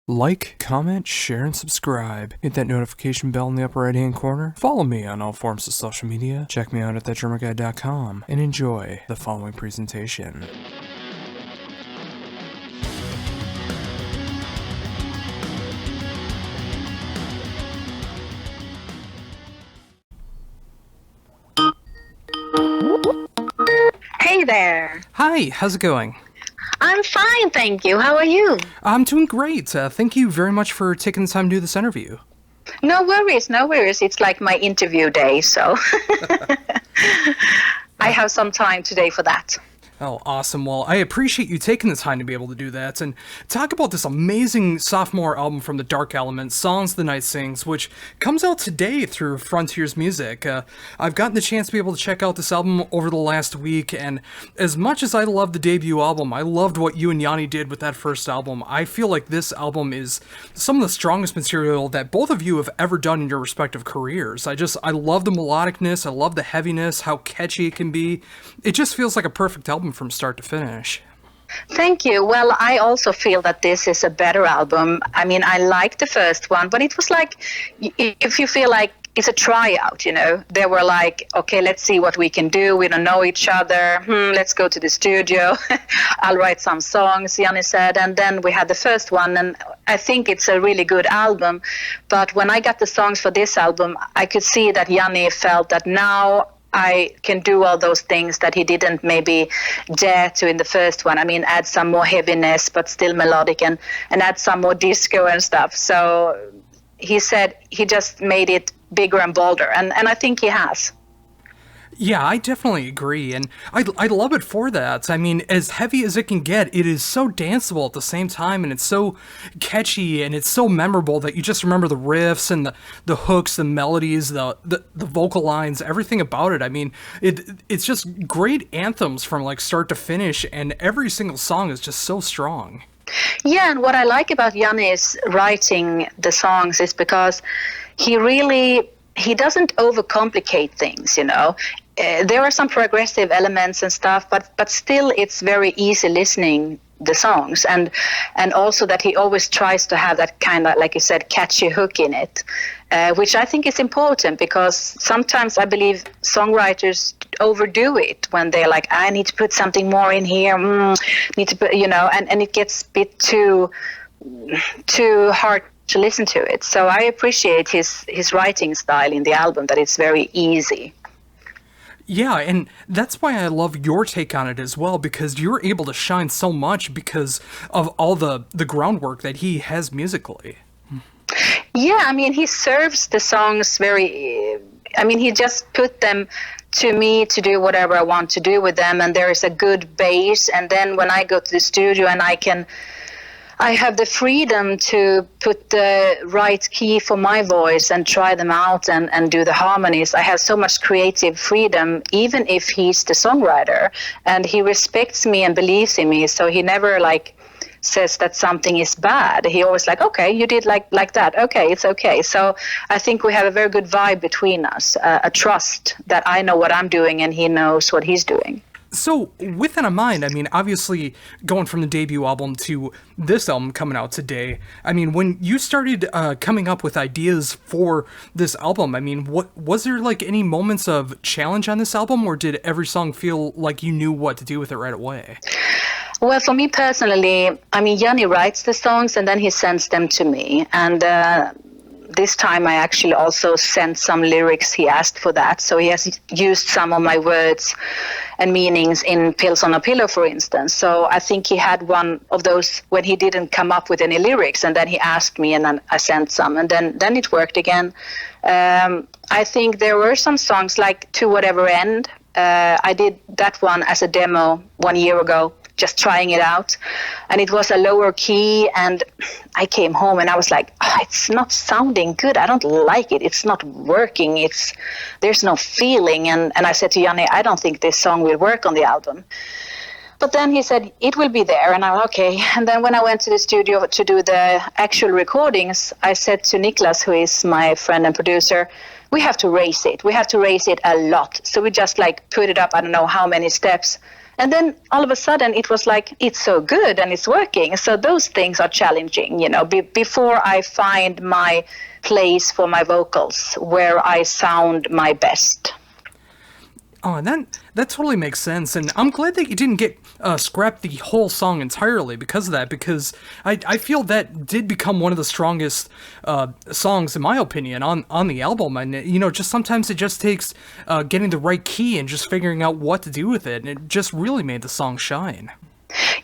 Like, comment, share, and subscribe. Hit that notification bell in the upper right-hand corner. Follow me on all forms of social media. Check me out at thatdrummerguy.com and enjoy the following presentation. Hey there. Hi, how's it going? I'm fine, thank you. How are you? I'm doing great. Thank you very much for taking the time to do this interview. No worries, no worries. It's like my interview day, so I have some time today for that. Oh, awesome. Well, I appreciate you taking the time to be able to do that and talk about this amazing sophomore album from the Dark Element, Songs the Night Sings, which comes out today through Frontiers Music. I've gotten the chance to be able to check out this album over the last week, and as much as I love the debut album, I loved what you and Yanni did with that first album. I feel like this album is some of the strongest material that both of you have ever done in your respective careers. I love the melodicness, I love the heaviness, how catchy it can be. It just feels like a perfect album from start to finish. Thank you. Well, I also feel that this is a better album. I mean, I liked the first one, but it was like, if you feel like it's a tryout, you know, they were like, okay, let's see what we can do. We don't know each other. Let's go to the studio. I'll write some songs, Yanni said. And then we had the first one, and I think it's a really good album. But when I got the songs for this album, I could see that Yanni felt that now I can do all those things that he didn't maybe dare to in the first one. I mean, add some more heaviness, but still melodic, and add some more disco and stuff. So he said he just made it bigger and bolder, and I think he has. Yeah, I definitely agree, and I love it for that. I mean, as heavy as it can get, it is so danceable at the same time, and it's so catchy, and it's so memorable that you just remember the riffs and the hooks, the melodies, the vocal lines, everything about it. I mean, it's just great anthems from like start to finish, and every single song is just so strong. Yeah, and what I like about Yanni's writing the songs is because he doesn't overcomplicate things, you know. There are some progressive elements and stuff, but still it's very easy listening, the songs, and also that he always tries to have that kind of, like you said, catchy hook in it, which I think is important, because sometimes I believe songwriters overdo it when they're like, I need to put something more in here, need to put, you know, and it gets a bit too hard to listen to it. So I appreciate his writing style in the album, that it's very easy. Yeah, and that's why I love your take on it as well, because you're able to shine so much because of all the groundwork that he has musically. Yeah, I mean, he serves the songs he just put them to me to do whatever I want to do with them, and there is a good bass, and then when I go to the studio and I have the freedom to put the right key for my voice and try them out and do the harmonies. I have so much creative freedom, even if he's the songwriter, and he respects me and believes in me. So he never says that something is bad. He always okay, you did like that. Okay, it's okay. So I think we have a very good vibe between us, a trust that I know what I'm doing and he knows what he's doing. So, with that in mind, I mean, obviously, going from the debut album to this album coming out today, I mean, when you started coming up with ideas for this album, I mean, what was there any moments of challenge on this album, or did every song feel like you knew what to do with it right away? Well, for me personally, I mean, Yanni writes the songs and then he sends them to me, and this time I actually also sent some lyrics. He asked for that. So he has used some of my words and meanings in Pills on a Pillow, for instance. So I think he had one of those when he didn't come up with any lyrics, and then he asked me and then I sent some, and then it worked again. I think there were some songs like To Whatever End. I did that one as a demo 1 year ago, just trying it out, and it was a lower key, and I came home and I was like, it's not sounding good, I don't like it, it's not working, there's no feeling, and I said to Yanni, I don't think this song will work on the album. But then he said it will be there, and I'm okay. And then when I went to the studio to do the actual recordings, I said to Niklas, who is my friend and producer, we have to raise it a lot. So we just put it up, I don't know how many steps, And then all of a sudden it was like, it's so good and it's working. So those things are challenging, before I find my place for my vocals where I sound my best. Oh, and that totally makes sense, and I'm glad that you didn't get scrap the whole song entirely because of that, because I feel that did become one of the strongest songs, in my opinion, on the album. And just sometimes it just takes getting the right key and just figuring out what to do with it, and it just really made the song shine.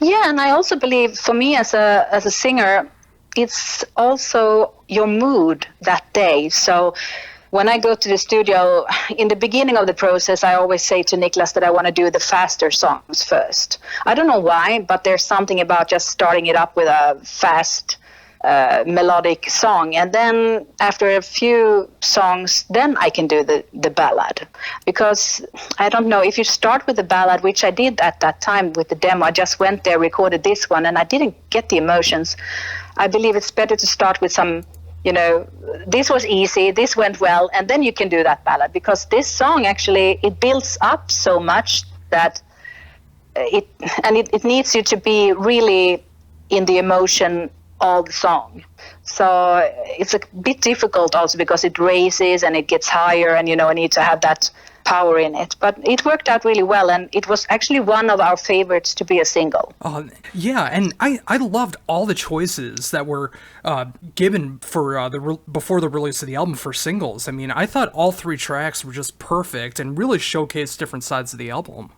Yeah, and I also believe, for me as a singer, it's also your mood that day. So when I go to the studio, in the beginning of the process, I always say to Niklas that I want to do the faster songs first. I don't know why, but there's something about just starting it up with a fast melodic song. And then after a few songs, then I can do the ballad. Because I don't know, if you start with the ballad, which I did at that time with the demo, I just went there, recorded this one, and I didn't get the emotions. I believe it's better to start with some, this was easy, this went well, and then you can do that ballad, because this song actually, it builds up so much that it needs you to be really in the emotion all the song. So it's a bit difficult also because it raises and it gets higher, and I need to have that power in it. But it worked out really well, and it was actually one of our favorites to be a single. Yeah, and I loved all the choices that were given for before the release of the album for singles. I mean, I thought all 3 tracks were just perfect and really showcased different sides of the album.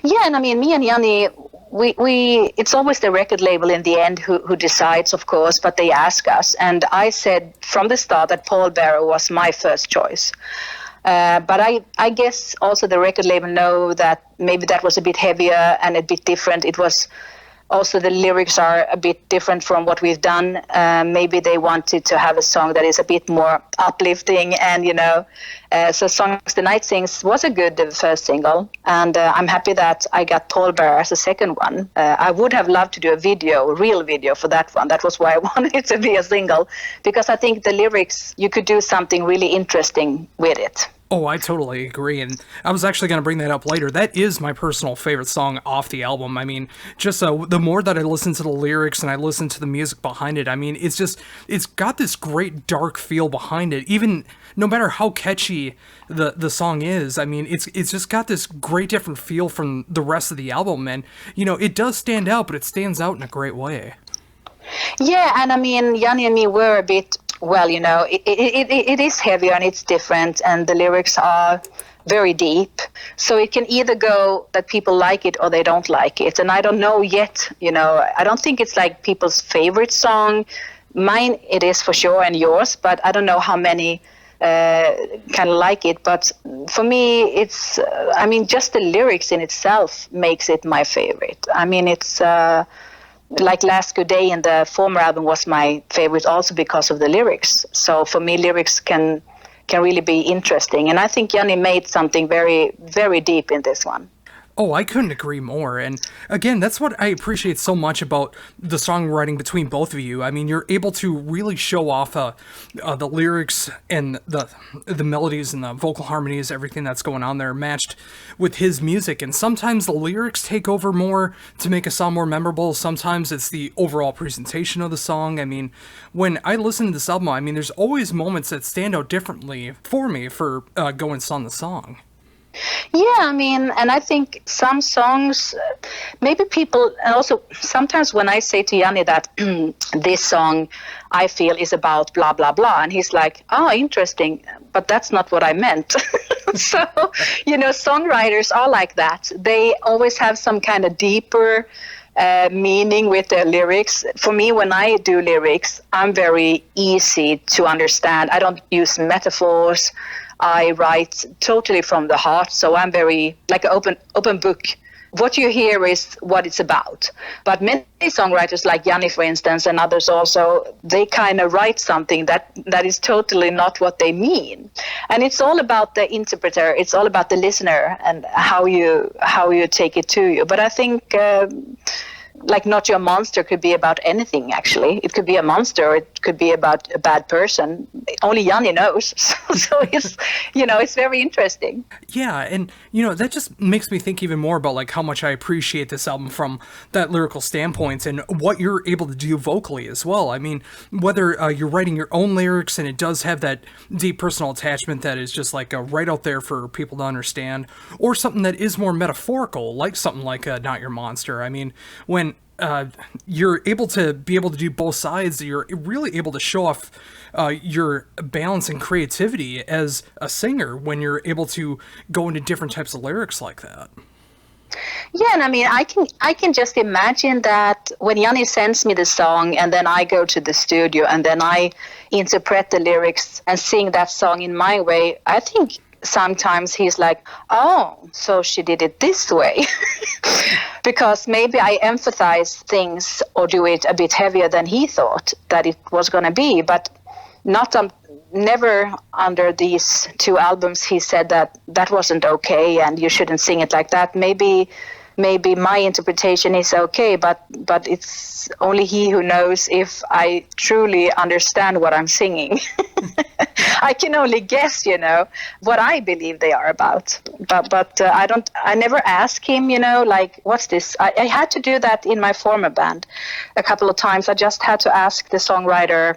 Yeah, and I mean, me and Janni, we it's always the record label in the end who decides, of course, but they ask us. And I said from the start that Paul Barrow was my first choice. But I guess also the record label know that maybe that was a bit heavier and a bit different. It was also, the lyrics are a bit different from what we've done. Maybe they wanted to have a song that is a bit more uplifting, and so Songs the Night Sings was a good first single, and I'm happy that I got Paul Bear as a second one. I would have loved to do a real video for that one. That was why I wanted it to be a single, because I think the lyrics, you could do something really interesting with it. Oh, I totally agree, and I was actually going to bring that up later. That is my personal favorite song off the album. I mean, just the more that I listen to the lyrics and I listen to the music behind it, I mean, it's got this great dark feel behind it. Even no matter how catchy the song is, I mean, it's just got this great different feel from the rest of the album, and it does stand out, but it stands out in a great way. Yeah, and I mean, Janni and me were a bit, well, it is heavier and it's different, and the lyrics are very deep. So it can either go that people like it or they don't like it. And I don't know yet, I don't think it's like people's favorite song. Mine, it is for sure, and yours, but I don't know how many kind of like it. But for me, it's, just the lyrics in itself makes it my favorite. I mean, it's... like Last Good Day in the former album was my favorite also because of the lyrics. So for me, lyrics can really be interesting. And I think Janni made something very, very deep in this one. Oh, I couldn't agree more. And again, that's what I appreciate so much about the songwriting between both of you. I mean, you're able to really show off the lyrics and the melodies and the vocal harmonies, everything that's going on there matched with his music. And sometimes the lyrics take over more to make a song more memorable. Sometimes it's the overall presentation of the song. I mean, when I listen to this album, I mean, there's always moments that stand out differently for me for going on the song. Yeah, I mean, and I think some songs, maybe people, and also sometimes when I say to Janni that this song I feel is about blah, blah, blah, and he's like, oh, interesting, but that's not what I meant. So, songwriters are like that. They always have some kind of deeper meaning with their lyrics. For me, when I do lyrics, I'm very easy to understand. I don't use metaphors. I write totally from the heart, so I'm very like an open book. What you hear is what it's about. But many songwriters like Janni, for instance, and others also, they kind of write something that is totally not what they mean. And it's all about the interpreter. It's all about the listener and how you take it to you. But I think like Not Your Monster could be about anything, actually. It could be a monster, or it could be about a bad person. Only Yanni knows. So it's, it's very interesting. Yeah, and that just makes me think even more about like how much I appreciate this album from that lyrical standpoint and what you're able to do vocally as well. I mean, whether you're writing your own lyrics and it does have that deep personal attachment that is just like right out there for people to understand, or something that is more metaphorical, like something like Not Your Monster. I mean, when you're able to do both sides, you're really able to show off your balance and creativity as a singer when you're able to go into different types of lyrics like that. Yeah, and I mean, I can just imagine that when Yanni sends me the song and then I go to the studio and then I interpret the lyrics and sing that song in my way, I think sometimes he's like, oh, so she did it this way. Because maybe I emphasize things or do it a bit heavier than he thought that it was going to be. But never under these two albums he said that wasn't okay and you shouldn't sing it like that. Maybe my interpretation is okay, but it's only he who knows if I truly understand what I'm singing. I can only guess, what I believe they are about. But I never ask him, like, what's this? I had to do that in my former band a couple of times. I just had to ask the songwriter,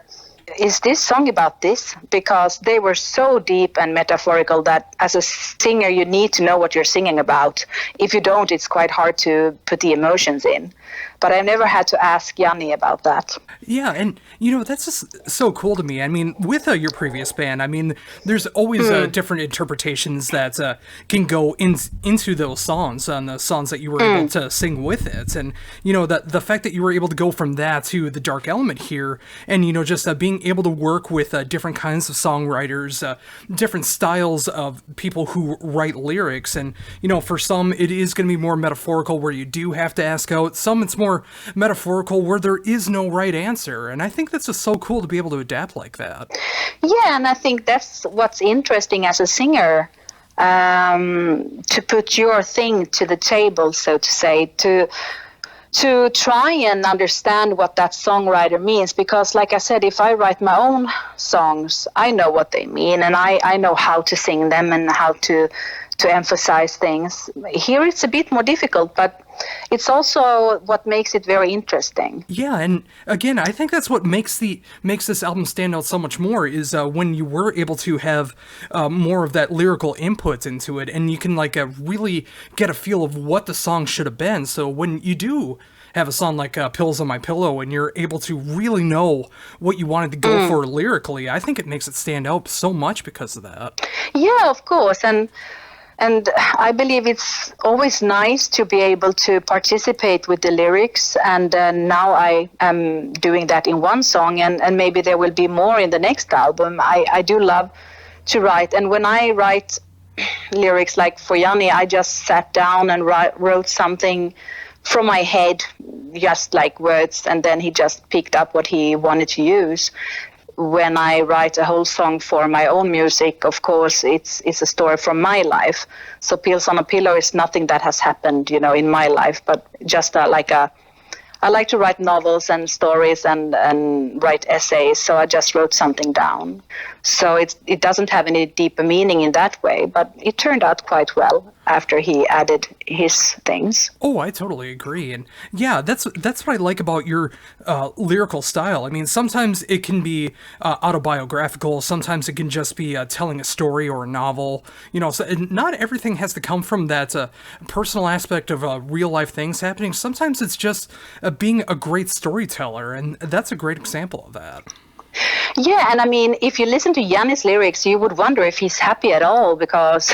is this song about this? Because they were so deep and metaphorical that as a singer, you need to know what you're singing about. If you don't, it's quite hard to put the emotions in. But I never had to ask Yanni about that. Yeah, and that's just so cool to me. I mean, with your previous band, I mean, there's always different interpretations that can go into those songs and the songs that you were able to sing with it. And the fact that you were able to go from that to the dark element here, and just being able to work with different kinds of songwriters, different styles of people who write lyrics, and for some it is going to be more metaphorical where you do have to ask out. Some it's more metaphorical where there is no right answer, and I think that's just so cool to be able to adapt like that. Yeah, and I think that's what's interesting as a singer, to put your thing to the table, so to say, to try and understand what that songwriter means. Because like I said, if I write my own songs, I know what they mean, and I know how to sing them and how to emphasize things. Here it's a bit more difficult, but it's also what makes it very interesting. Yeah, and again, I think that's what makes this album stand out so much more is when you were able to have more of that lyrical input into it, and you can really get a feel of what the song should have been. So when you do have a song like Pills on My Pillow and you're able to really know what you wanted to go for lyrically, I think it makes it stand out so much because of that. Yeah, of course. And I believe it's always nice to be able to participate with the lyrics. And now I am doing that in one song, and maybe there will be more in the next album. I do love to write. And when I write lyrics like for Yanni, I just sat down and wrote something from my head, just like words. And then he just picked up what he wanted to use. When I write a whole song for my own music, of course, it's a story from my life. So Pills on a Pillow is nothing that has happened, in my life, but just I like to write novels and stories and write essays, so I just wrote something down. So it doesn't have any deeper meaning in that way, but it turned out quite well after he added his things. Oh, I totally agree. And yeah, that's what I like about your lyrical style. I mean, sometimes it can be autobiographical, sometimes it can just be telling a story or a novel, so not everything has to come from that personal aspect of real life things happening. Sometimes it's just being a great storyteller, and that's a great example of that. Yeah, and I mean, if you listen to Yanni's lyrics, you would wonder if he's happy at all, because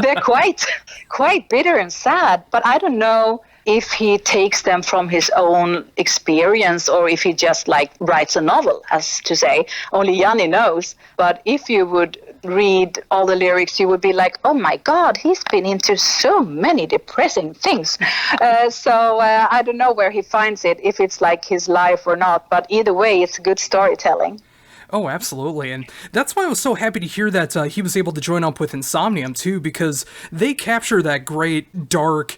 they're quite bitter and sad. But I don't know if he takes them from his own experience or if he just writes a novel, as to say. Only Yanni knows. But if you would read all the lyrics, you would be like, oh my God, he's been into so many depressing things. So I don't know where he finds it, if it's like his life or not. But either way, it's good storytelling. Oh, absolutely. And that's why I was so happy to hear that he was able to join up with Insomnium, too, because they capture that great, dark,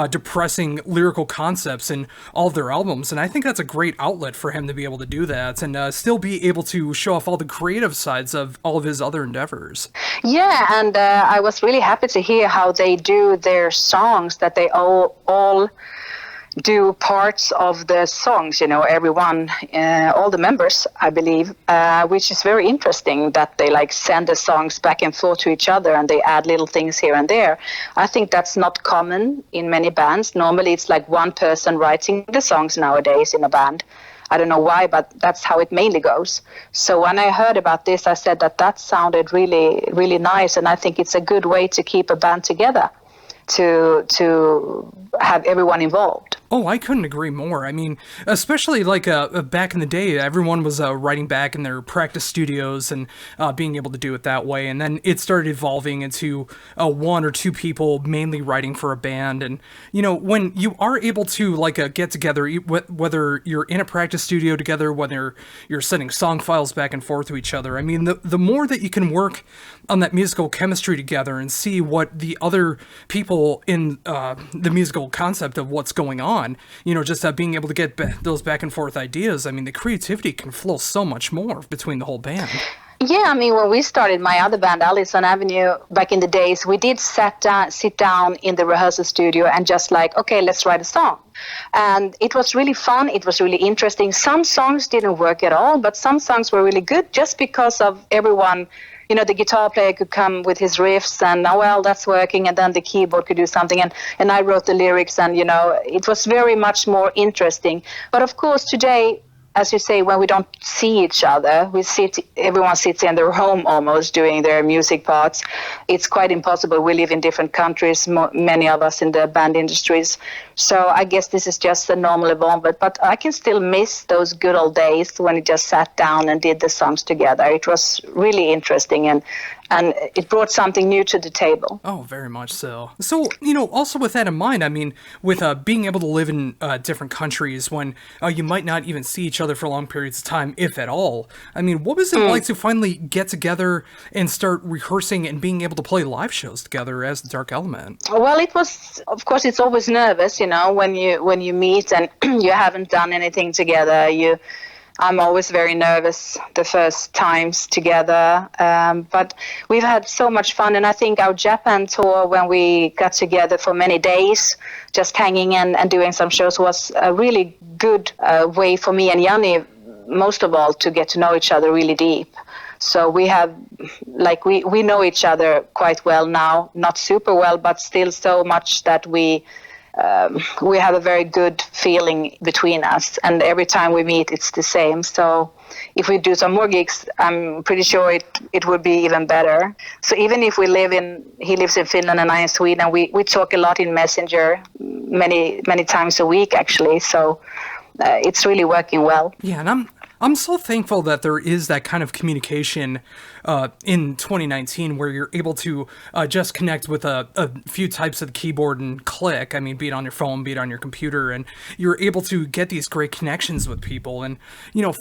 depressing lyrical concepts in all of their albums. And I think that's a great outlet for him to be able to do that and still be able to show off all the creative sides of all of his other endeavors. Yeah, and I was really happy to hear how they do their songs, that they all do parts of the songs, everyone, all the members, I believe, which is very interesting that they like send the songs back and forth to each other and they add little things here and there. I think that's not common in many bands. Normally it's like one person writing the songs nowadays in a band. I don't know why, but that's how it mainly goes. So when I heard about this, I said that sounded really, really nice, and I think it's a good way to keep a band together, to have everyone involved. Oh, I couldn't agree more. I mean, especially like back in the day, everyone was writing back in their practice studios and being able to do it that way. And then it started evolving into one or two people mainly writing for a band. And, when you are able to like get together, whether you're in a practice studio together, whether you're sending song files back and forth to each other, I mean, the more that you can work on that musical chemistry together and see what the other people in the musical concept of what's going on, just being able to get those back and forth ideas. I mean, the creativity can flow so much more between the whole band. Yeah, I mean, when we started my other band, Alice on Avenue, back in the days, we did sit down in the rehearsal studio and just like, okay, let's write a song. And it was really fun. It was really interesting. Some songs didn't work at all, but some songs were really good just because of everyone. The guitar player could come with his riffs and, oh, well, that's working. And then the keyboard could do something. And I wrote the lyrics and, it was very much more interesting. But of course, today, as you say, when we don't see each other, everyone sits in their home almost doing their music parts. It's quite impossible. We live in different countries, many of us in the band industries. So I guess this is just a normal evolvement. But I can still miss those good old days when we just sat down and did the songs together. It was really interesting and it brought something new to the table. Oh, very much so. So, also with that in mind, I mean, with being able to live in different countries when you might not even see each other for long periods of time, if at all, I mean, what was it like to finally get together and start rehearsing and being able to play live shows together as the Dark Element? Well, it was, of course, it's always nervous, when you meet and you haven't done anything together. I'm always very nervous the first times together, but we've had so much fun. And I think our Japan tour, when we got together for many days, just hanging and doing some shows, was a really good way for me and Janni, most of all, to get to know each other really deep. So we have, we know each other quite well now, not super well, but still so much that we have a very good feeling between us, and every time we meet it's the same. So if we do some more gigs, I'm pretty sure it would be even better. So even if he lives in Finland and I in Sweden, we talk a lot in Messenger many times a week actually, so it's really working well. Yeah, and I'm so thankful that there is that kind of communication in 2019 where you're able to just connect with a few types of the keyboard and click. I mean, be it on your phone, be it on your computer, and you're able to get these great connections with people. And,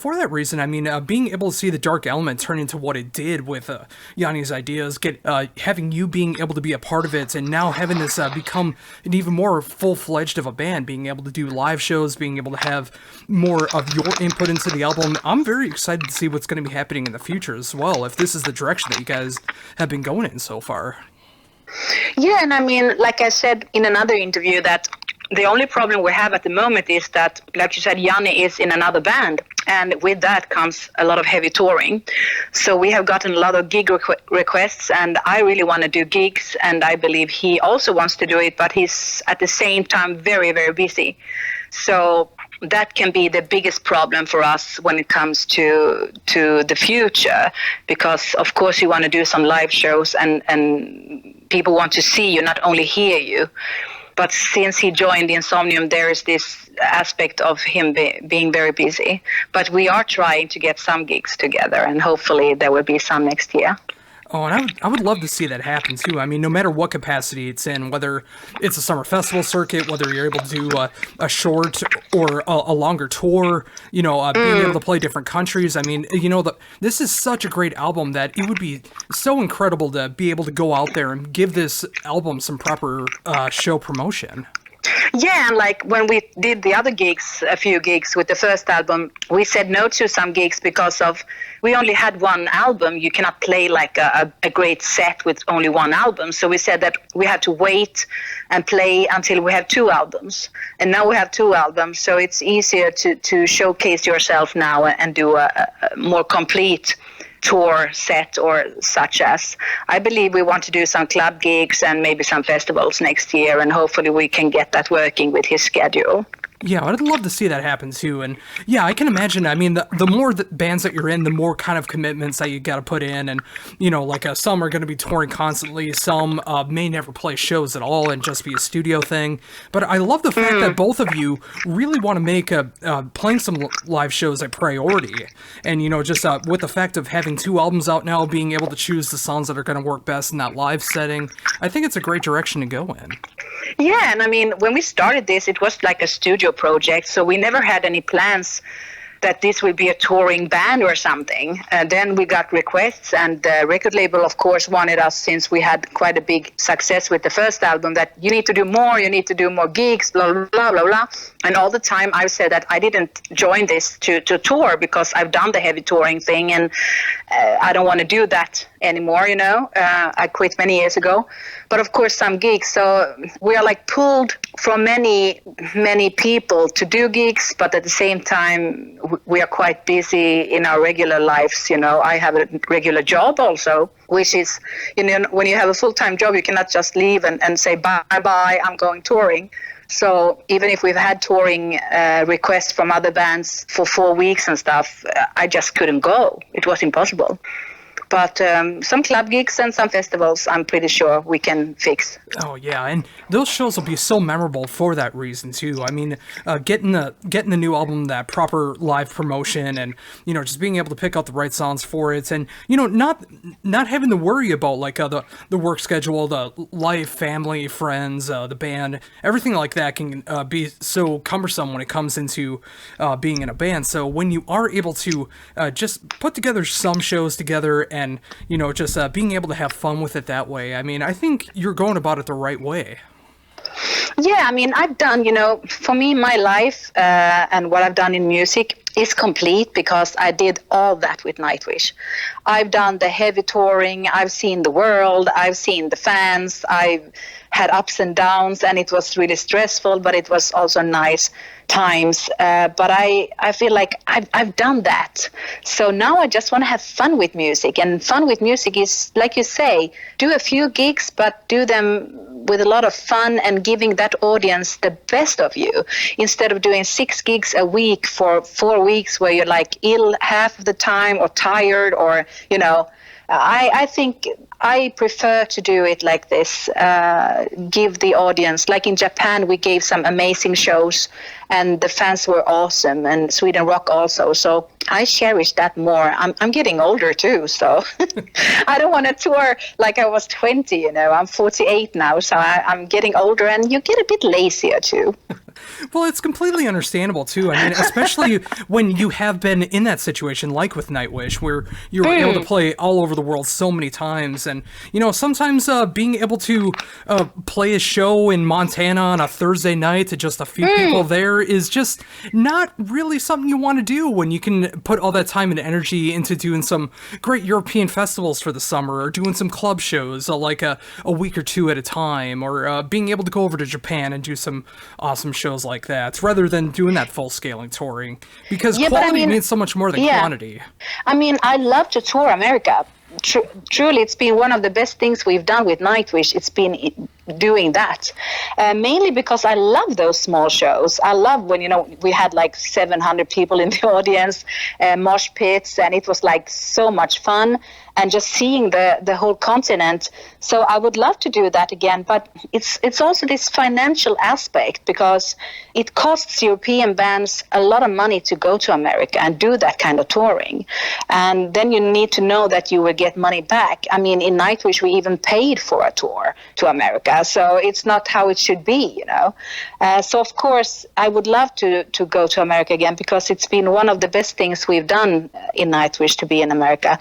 for that reason, I mean, being able to see the Dark Element turn into what it did with Yanni's ideas, having you being able to be a part of it, and now having this become an even more full-fledged of a band, being able to do live shows, being able to have more of your input into the album. I'm very excited to see what's going to be happening in the future as well, if this is the direction that you guys have been going in so far. Yeah, and I mean, like I said in another interview, that the only problem we have at the moment is that, like you said, Janni is in another band, and with that comes a lot of heavy touring. So we have gotten a lot of gig requests, and I really want to do gigs, and I believe he also wants to do it, but he's at the same time very, very busy. So that can be the biggest problem for us when it comes to the future, because of course you want to do some live shows and people want to see you, not only hear you. But since he joined Insomnium, there is this aspect of him being very busy. But we are trying to get some gigs together, and hopefully there will be some next year. Oh, and I would love to see that happen too. I mean, no matter what capacity it's in, whether it's a summer festival circuit, whether you're able to do a short or a longer tour, being able to play different countries. I mean, this is such a great album that it would be so incredible to be able to go out there and give this album some proper show promotion. Yeah, and like when we did the other gigs, a few gigs with the first album, we said no to some gigs because of we only had one album. You cannot play like a great set with only one album. So we said that we had to wait and play until we have two albums. And now we have two albums, so it's easier to showcase yourself now and do a more complete tour set, or such as. I believe we want to do some club gigs and maybe some festivals next year, and hopefully we can get that working with his schedule. Yeah, I'd love to see that happen too. And yeah, I can imagine. I mean, the more bands that you're in, the more kind of commitments that you got to put in. And, some are going to be touring constantly. Some may never play shows at all and just be a studio thing. But I love the fact that both of you really want to make playing some live shows a priority. And, just with the fact of having two albums out now, being able to choose the songs that are going to work best in that live setting, I think it's a great direction to go in. Yeah, and I mean, when we started this, it was like a studio project, so we never had any plans that this would be a touring band or something. And then we got requests, and the record label, of course, wanted us, since we had quite a big success with the first album, that you need to do more gigs, blah, blah, blah, blah, blah. And all the time I've said that I didn't join this to tour because I've done the heavy touring thing, and I don't want to do that anymore, I quit many years ago. But of course, some gigs. So we are like pulled from many, many people to do gigs, but at the same time, we are quite busy in our regular lives. I have a regular job also, which is, when you have a full-time job, you cannot just leave and say, bye, I'm going touring. So even if we've had touring requests from other bands for 4 weeks and stuff, I just couldn't go. It was impossible. But some club gigs and some festivals, I'm pretty sure we can fix. Oh yeah, and those shows will be so memorable for that reason too. I mean, getting the new album, that proper live promotion, and just being able to pick out the right songs for it, and not having to worry about like the work schedule, the life, family, friends, the band, everything like that can be so cumbersome when it comes into being in a band. So when you are able to just put together some shows together, and just being able to have fun with it that way, I mean, I think you're going about it the right way. Yeah, I mean, I've done, for me, my life and what I've done in music is complete because I did all that with Nightwish. I've done the heavy touring, I've seen the world, I've seen the fans, I've had ups and downs, and it was really stressful, but it was also nice times. But I feel like I've done that. So now I just want to have fun with music. And fun with music is, like you say, do a few gigs, but do them with a lot of fun and giving that audience the best of you, instead of doing 6 gigs a week for 4 weeks where you're like ill half of the time or tired, or I think I prefer to do it like this, give the audience, like in Japan, we gave some amazing shows and the fans were awesome, and Sweden Rock also. So I cherish that more. I'm getting older too, so I don't want to tour like I was 20, I'm 48 now, so I'm getting older, and you get a bit lazier too. Well, it's completely understandable too. I mean, especially when you have been in that situation, like with Nightwish, where you were able to play all over the world so many times, and sometimes being able to play a show in Montana on a Thursday night to just a few people there is just not really something you want to do when you can put all that time and energy into doing some great European festivals for the summer, or doing some club shows like a week or two at a time, or being able to go over to Japan and do some awesome shows like that, rather than doing that full scaling touring, because quality means so much more than quantity. I mean, I love to tour America. Truly, it's been one of the best things we've done with Nightwish. It's been doing that, mainly because I love those small shows. I love when, we had like 700 people in the audience, mosh pits, and it was like so much fun, and just seeing the whole continent. So I would love to do that again, but it's also this financial aspect, because it costs European bands a lot of money to go to America and do that kind of touring. And then you need to know that you will get money back. I mean, in Nightwish, we even paid for a tour to America, so it's not how it should be, So of course, I would love to go to America again, because it's been one of the best things we've done in Nightwish to be in America,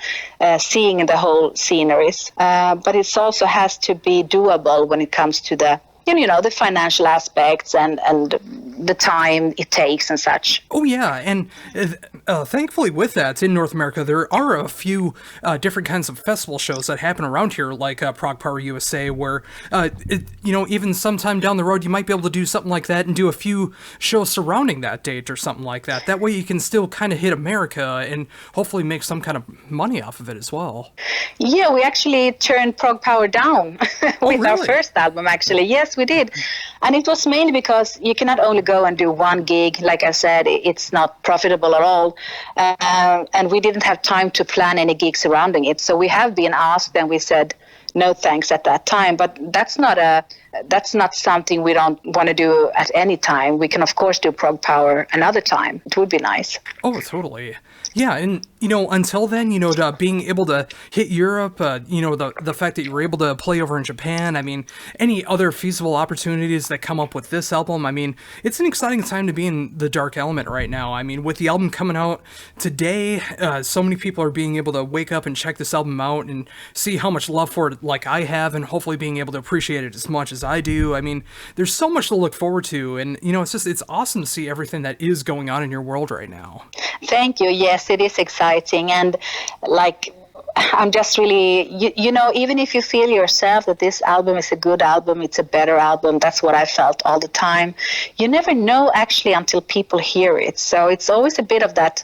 seeing the whole sceneries. But it also has to be doable when it comes to the the financial aspects and the time it takes and such. Oh yeah, and thankfully with that, in North America, there are a few different kinds of festival shows that happen around here, like Prog Power USA, where, even sometime down the road, you might be able to do something like that and do a few shows surrounding that date or something like that. That way you can still kind of hit America and hopefully make some kind of money off of it as well. Yeah, we actually turned Prog Power down with our first album, actually. Yes, we did. And it was mainly because you cannot only go and do one gig. Like I said, it's not profitable at all. And we didn't have time to plan any gigs surrounding it. So we have been asked, and we said no thanks at that time. But that's not something we don't want to do at any time. We can, of course, do Prog Power another time. It would be nice. Oh, totally. Yeah, and, until then, being able to hit Europe, the fact that you were able to play over in Japan, I mean, any other feasible opportunities that come up with this album, I mean, it's an exciting time to be in the Dark Element right now. I mean, with the album coming out today, so many people are being able to wake up and check this album out and see how much love for it like I have, and hopefully being able to appreciate it as much as I do. I mean, there's so much to look forward to, and, it's awesome to see everything that is going on in your world right now. Thank you. Yes, it is exciting. And I'm just really, even if you feel yourself that this album is a good album, it's a better album, that's what I felt all the time. You never know actually until people hear it. So it's always a bit of that,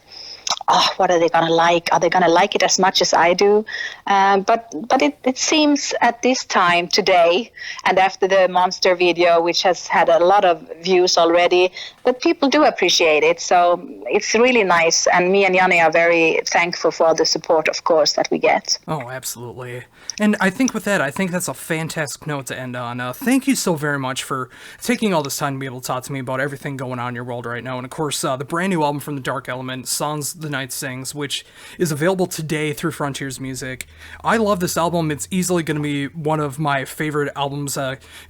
what are they going to like? Are they going to like it as much as I do? But it seems at this time today, and after the Monster video, which has had a lot of views already, that people do appreciate it. So it's really nice. And me and Janne are very thankful for all the support, of course, that we get. Oh, absolutely. And I think with that, that's a fantastic note to end on. Thank you so very much for taking all this time to be able to talk to me about everything going on in your world right now. And of course, the brand new album from the Dark Element, Songs the Night Sings, which is available today through Frontiers Music. I love this album. It's easily going to be one of my favorite albums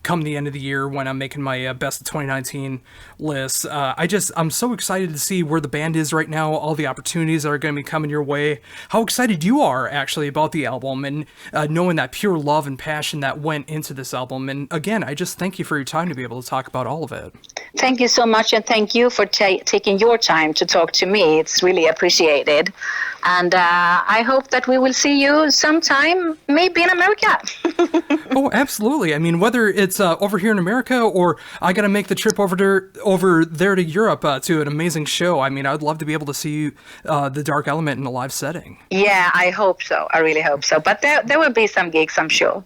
come the end of the year when I'm making my best of 2019 list. I'm so excited to see where the band is right now, all the opportunities that are going to be coming your way, how excited you are actually about the album, and knowing that pure love and passion that went into this album. And again, I just thank you for your time to be able to talk about all of it. Thank you so much, and thank you for taking your time to talk to me. It's really appreciated. And I hope that we will see you sometime, maybe in America. Oh, absolutely. I mean, whether it's over here in America or I got to make the trip over there to Europe to an amazing show. I mean, I'd love to be able to see the Dark Element in a live setting. Yeah, I hope so. I really hope so. But there will be some gigs, I'm sure.